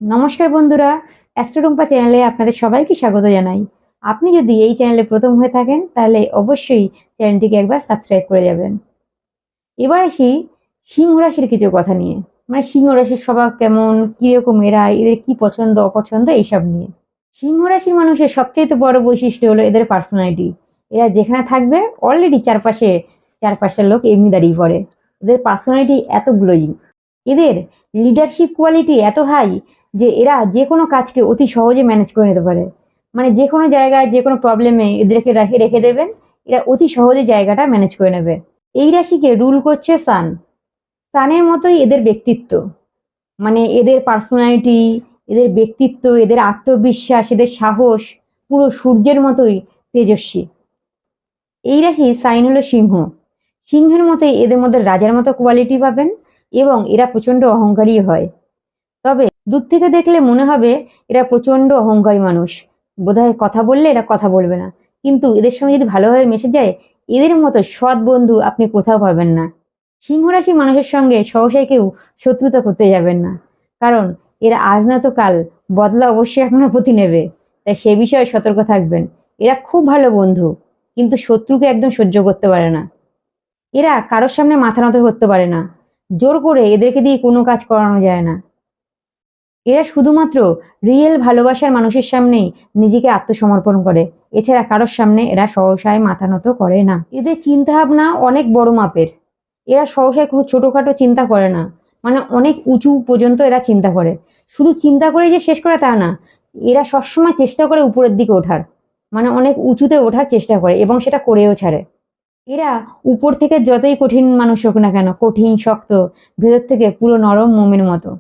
নমস্কার বন্ধুরা, অ্যাস্ট্রোটুম্পা চ্যানেলে আপনাদের সবাইকে স্বাগত জানাই। আপনি যদি এই চ্যানেলে প্রথম হয়ে থাকেন তাহলে অবশ্যই চ্যানেলটিকে একবার সাবস্ক্রাইব করে যাবেন। এবার আসি সিংহ রাশির কিছু কথা নিয়ে, মানে সিংহ রাশির স্বভাব কেমন, কিরকম এরা, এদের কি পছন্দ অপছন্দ এইসব নিয়ে। সিংহ রাশির মানুষের সবচেয়ে বড় বৈশিষ্ট্য হলো এদের পার্সোনালিটি। এরা যেখানে থাকবে অলরেডি চারপাশের লোক এমনি দাঁড়িয়ে পড়ে। এদের পার্সোনালিটি এত গ্লোয়িং, এদের লিডারশিপ কোয়ালিটি এত হাই যে এরা যে কোনো কাজকে অতি সহজে ম্যানেজ করে নিতে পারে। মানে যে কোনো জায়গায় যে কোনো প্রবলেমে এদেরকে রেখে রেখে দেবেন, এরা অতি সহজে জায়গাটা ম্যানেজ করে নেবে। এই রাশিকে রুল করছে সান। সানের মতোই এদের ব্যক্তিত্ব, মানে এদের পার্সোনালিটি, এদের ব্যক্তিত্ব, এদের আত্মবিশ্বাস, এদের সাহস পুরো সূর্যের মতোই তেজস্বী। এই রাশির সাইন হলো সিংহ। সিংহের মতোই এদের মধ্যে রাজার মতো কোয়ালিটি পাবেন এবং এরা প্রচণ্ড অহংকারী হয়। তবে দূর থেকে দেখলে মনে হবে এরা প্রচণ্ড অহংকারী মানুষ, বোধহয় কথা বললে এরা কথা বলবে না। কিন্তু এদের সঙ্গে যদি ভালোভাবে মিশে যায়, এদের মতো সৎ বন্ধু আপনি কোথাও পাবেন না। সিংহ রাশি মানুষের সঙ্গে সহসাই কেউ শত্রুতা করতে যাবেন না, কারণ এরা আজ না তো কাল বদলা অবশ্যই আপনার প্রতি নেবে। তাই সে বিষয়ে সতর্ক থাকবেন। এরা খুব ভালো বন্ধু, কিন্তু শত্রুকে একদম সহ্য করতে পারে না। এরা কারোর সামনে মাথা নত করতে পারে না, জোর করে এদেরকে দিয়ে কোনো কাজ করানো যায় না। এরা শুধুমাত্র রিয়েল ভালোবাসার মানুষের সামনেই নিজেকে আত্মসমর্পণ করে, এছাড়া কারোর সামনে এরা সহসায় মাথা নত করে না। এদের চিন্তা ভাবনা অনেক বড় মাপের। এরা সহসায় কোনো ছোটখাটো চিন্তা করে না, মানে অনেক উঁচু পর্যন্ত এরা চিন্তা করে। শুধু চিন্তা করে যে শেষ করে তা না, এরা সবসময় চেষ্টা করে উপরের দিকে ওঠার, মানে অনেক উঁচুতে ওঠার চেষ্টা করে এবং সেটা করেও ছাড়ে। এরা উপর থেকে যতই কঠিন মানুষ হোক না কেন, কঠিন শক্ত, ভেতর থেকে পুরো নরম মোমের মতো।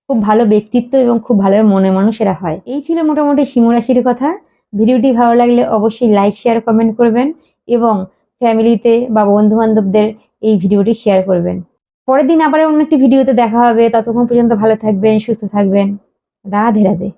খুব ভালো ব্যক্তিত্ব এবং খুব ভালো মনের মানুষ এরা হয়। এই ছিল মোটামুটি সিংহ রাশির কথা। ভিডিওটি ভালো লাগলে অবশ্যই লাইক শেয়ার কমেন্ট করবেন এবং ফ্যামিলিতে বা বন্ধু বান্ধবদের এই ভিডিওটি শেয়ার করবেন। পরের দিন আবার অন্য একটি ভিডিওতে দেখা হবে। ততক্ষণ পর্যন্ত ভালো থাকবেন, সুস্থ থাকবেন। রাধে রাধে।